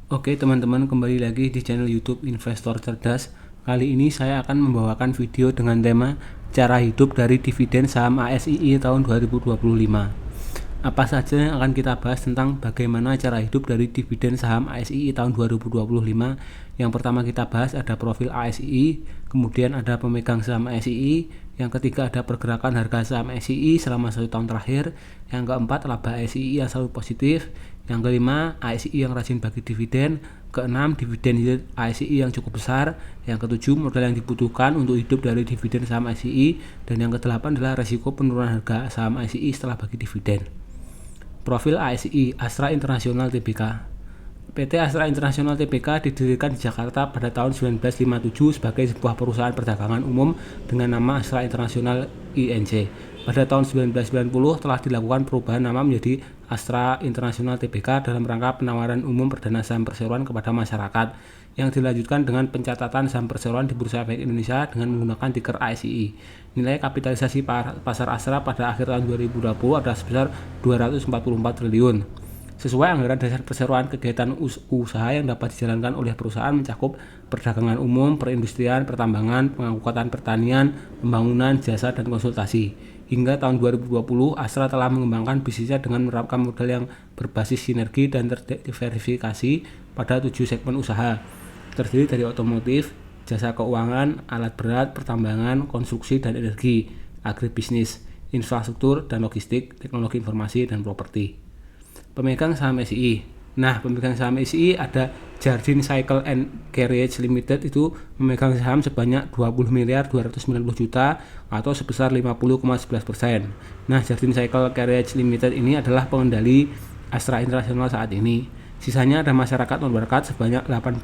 Oke teman-teman, kembali lagi di channel YouTube Investor Cerdas. Kali ini saya akan membawakan video dengan tema cara hidup dari dividen saham ASII tahun 2025. Apa saja yang akan kita bahas tentang bagaimana cara hidup dari dividen saham ASII tahun 2025. Yang pertama kita bahas ada profil ASII, kemudian ada pemegang saham ASII, yang ketiga ada pergerakan harga saham ASII selama 1 tahun terakhir, yang keempat laba ASII yang selalu positif, yang kelima ASII yang rajin bagi dividen, keenam dividen yield ASII yang cukup besar, yang ketujuh modal yang dibutuhkan untuk hidup dari dividen saham ASII, dan yang kedelapan adalah resiko penurunan harga saham ASII setelah bagi dividen. Profil ASII Astra International Tbk. PT Astra International Tbk didirikan di Jakarta pada tahun 1957 sebagai sebuah perusahaan perdagangan umum dengan nama Astra International INC. Pada tahun 1990 telah dilakukan perubahan nama menjadi Astra International Tbk dalam rangka penawaran umum perdana saham perseroan kepada masyarakat, yang dilanjutkan dengan pencatatan saham perseroan di Bursa Efek Indonesia dengan menggunakan tiker ASII. Nilai kapitalisasi pasar Astra pada akhir tahun 2020 adalah sebesar 244 triliun. Sesuai anggaran dasar perseroan, kegiatan usaha yang dapat dijalankan oleh perusahaan mencakup perdagangan umum, perindustrian, pertambangan, pengangkutan pertanian, pembangunan, jasa, dan konsultasi. Hingga tahun 2020, Astra telah mengembangkan bisnisnya dengan menerapkan modal yang berbasis sinergi dan terdiversifikasi pada 7 segmen usaha, terdiri dari otomotif, jasa keuangan, alat berat, pertambangan, konstruksi dan energi, agribisnis, infrastruktur dan logistik, teknologi informasi, dan properti. Pemegang saham SII. Nah, pemegang saham SII ada Jardine Cycle and Carriage Limited, itu memegang saham sebanyak 20 miliar 290 juta atau sebesar 50,11%. Nah, Jardine Cycle Carriage Limited ini adalah pengendali Astra International saat ini. Sisanya ada masyarakat non-berkat sebanyak 18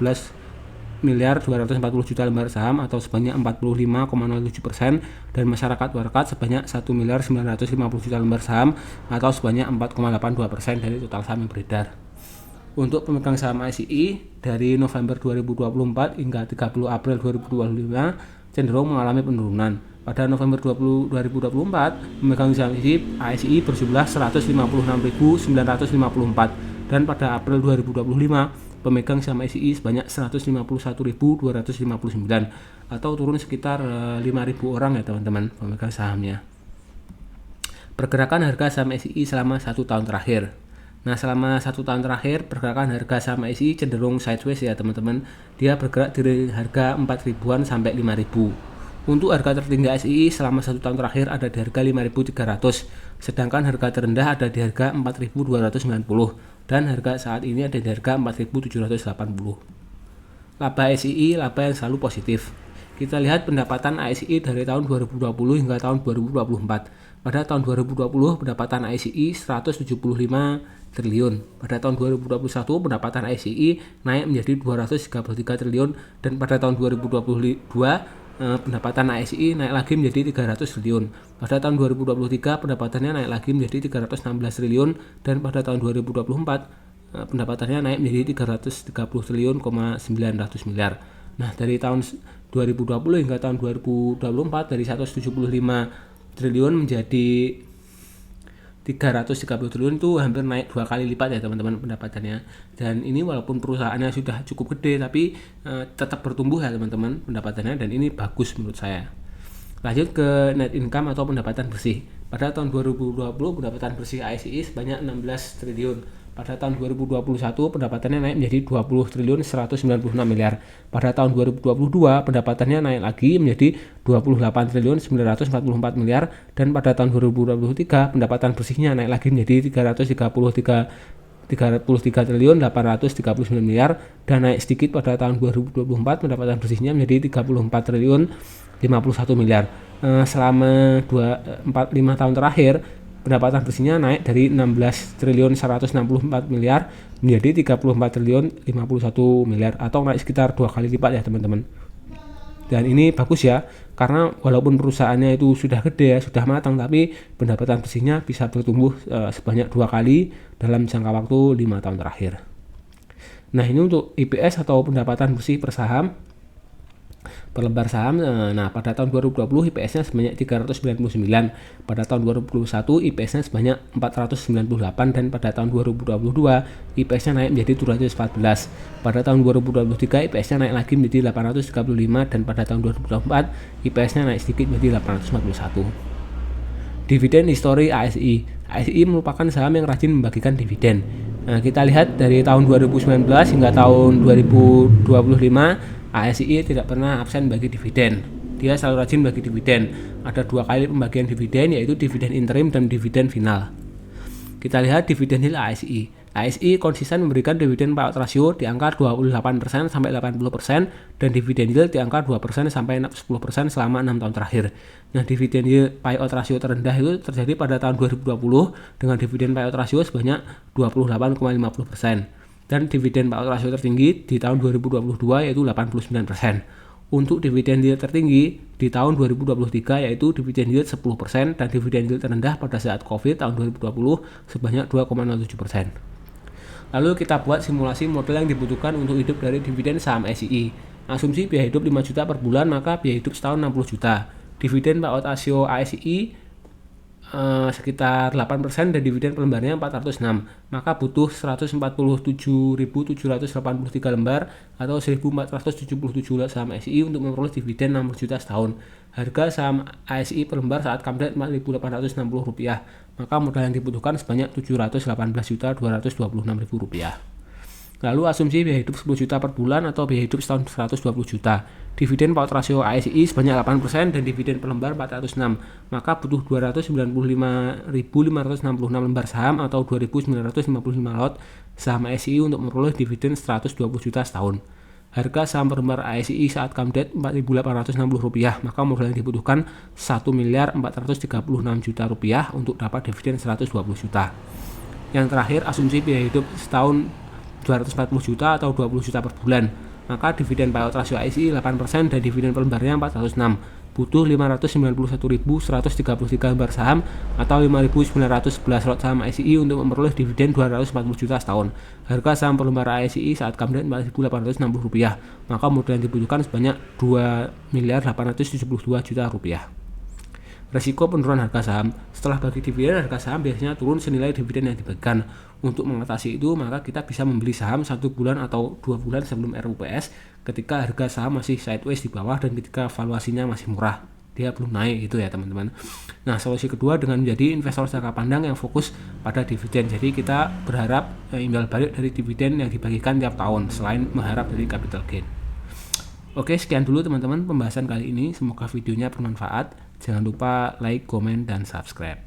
miliar 240 juta lembar saham atau sebanyak 45,07%, dan masyarakat berkat sebanyak 1 miliar 950 juta lembar saham atau sebanyak 4,82% dari total saham yang beredar. Untuk pemegang saham ASII dari November 2024 hingga 30 April 2025 cenderung mengalami penurunan. Pada November 2024, pemegang saham ASII berjumlah 156.954, dan pada April 2025 pemegang saham ASII sebanyak 151.259 atau turun sekitar 5.000 orang ya teman-teman pemegang sahamnya. Pergerakan harga saham ASII selama 1 tahun terakhir. Nah, selama 1 tahun terakhir pergerakan harga saham ASII cenderung sideways ya teman-teman. Dia bergerak dari harga 4.000-an sampai 5.000. Untuk harga tertinggi ASII selama 1 tahun terakhir ada di harga 5.300, sedangkan harga terendah ada di harga 4.290. Dan harga saat ini ada di harga 4.780. Laba ASII, laba yang selalu positif. Kita lihat pendapatan ASII dari tahun 2020 hingga tahun 2024. Pada tahun 2020 pendapatan ASII 175 triliun. Pada tahun 2021 pendapatan ASII naik menjadi 233 triliun, dan pada tahun 2022 pendapatan ASII naik lagi menjadi 300 triliun. Pada tahun 2023 pendapatannya naik lagi menjadi 316 triliun, dan pada tahun 2024 pendapatannya naik menjadi 330 triliun, 900 miliar. Nah, dari tahun 2020 hingga tahun 2024 dari 175 triliun menjadi 330 triliun itu hampir naik 2 kali lipat ya teman-teman pendapatannya. Dan ini walaupun perusahaannya sudah cukup gede tapi tetap bertumbuh ya teman-teman pendapatannya, dan ini bagus menurut saya. Lanjut ke net income atau pendapatan bersih. Pada tahun 2020 pendapatan bersih ASII sebanyak 16 triliun. Pada tahun 2021 pendapatannya naik menjadi 20 triliun 196 miliar. Pada tahun 2022 pendapatannya naik lagi menjadi 28 triliun 944 miliar, dan pada tahun 2023 pendapatan bersihnya naik lagi menjadi 333 triliun 839 miliar, dan naik sedikit pada tahun 2024 pendapatan bersihnya menjadi 34 triliun 51 miliar. Selama 5 tahun terakhir pendapatan bersihnya naik dari 16 triliun 164 miliar menjadi 34 triliun 51 miliar atau naik sekitar 2 kali lipat ya teman-teman. Dan ini bagus ya, karena walaupun perusahaannya itu sudah gede ya, sudah matang, tapi pendapatan bersihnya bisa bertumbuh sebanyak 2 kali dalam jangka waktu 5 tahun terakhir. Nah, ini untuk EPS atau pendapatan bersih per saham. per lembar saham. Nah, pada tahun 2020 IPS-nya sebanyak 399, pada tahun 2021 IPS-nya sebanyak 498, dan pada tahun 2022 IPS-nya naik menjadi 714. Pada tahun 2023 IPS-nya naik lagi menjadi 835, dan pada tahun 2024 IPS-nya naik sedikit menjadi 841. Dividen histori ASI. ASI merupakan saham yang rajin membagikan dividen. Nah, kita lihat dari tahun 2019 hingga tahun 2025 ASI tidak pernah absen bagi dividen. Dia selalu rajin bagi dividen. Ada 2 kali pembagian dividen, yaitu dividen interim dan dividen final. Kita lihat dividen yield ASI. ASI konsisten memberikan dividen payout ratio di angka 28% sampai 80%, dan dividen yield di angka 2% sampai 10% selama 6 tahun terakhir. Nah, dividen yield payout ratio terendah itu terjadi pada tahun 2020 dengan dividen payout ratio sebanyak 28,50%, dan dividen payout ratio tertinggi di tahun 2022 yaitu 89%. Untuk dividen yield tertinggi di tahun 2023 yaitu dividen yield 10%, dan dividen yield terendah pada saat Covid tahun 2020 sebanyak 2,07%. Lalu kita buat simulasi model yang dibutuhkan untuk hidup dari dividen saham ASI. Asumsi biaya hidup 5 juta per bulan, maka biaya hidup setahun 60 juta. Dividen payout ratio ASI sekitar 8% dan dividen per lembarnya 406, maka butuh 147.783 lembar atau 1.477 saham ASI untuk memperoleh dividen 60 juta setahun. Harga saham ASI per lembar saat comeback Rp4.860, maka modal yang dibutuhkan sebanyak Rp718.226.000. Lalu asumsi biaya hidup 10 juta per bulan atau biaya hidup setahun 120 juta. Dividen payout ratio ASI sebanyak 8% dan dividen per lembar 406, maka butuh 295.566 lembar saham atau 2.955 lot saham ASI untuk memperoleh dividen 120 juta setahun. Harga saham per lembar ASI saat comeback Rp4.860, maka modal yang dibutuhkan Rp1.436.000.000 untuk dapat dividen 120 juta. Yang terakhir, asumsi biaya hidup setahun 240 juta atau 20 juta per bulan, maka dividen payout ratio ASI 8% dan dividen per lembarnya 406, butuh 591.133 lembar saham atau 5.911 lot saham ASI untuk memperoleh dividen 240 juta setahun. Harga saham per lembar ASI saat comeback Rp4.860, maka modal yang dibutuhkan sebanyak Rp2.872.000.000. Resiko penurunan harga saham. Setelah bagi dividen, harga saham biasanya turun senilai dividen yang dibagikan. Untuk mengatasi itu, maka kita bisa membeli saham 1 bulan atau 2 bulan sebelum RUPS ketika harga saham masih sideways di bawah dan ketika valuasinya masih murah, dia belum naik, gitu ya teman-teman. Nah, solusi kedua dengan menjadi investor jangka pandang yang fokus pada dividen. Jadi kita berharap imbal balik dari dividen yang dibagikan tiap tahun selain mengharap dari capital gain. Oke, sekian dulu teman-teman pembahasan kali ini. Semoga videonya bermanfaat. Jangan lupa like, komen, dan subscribe.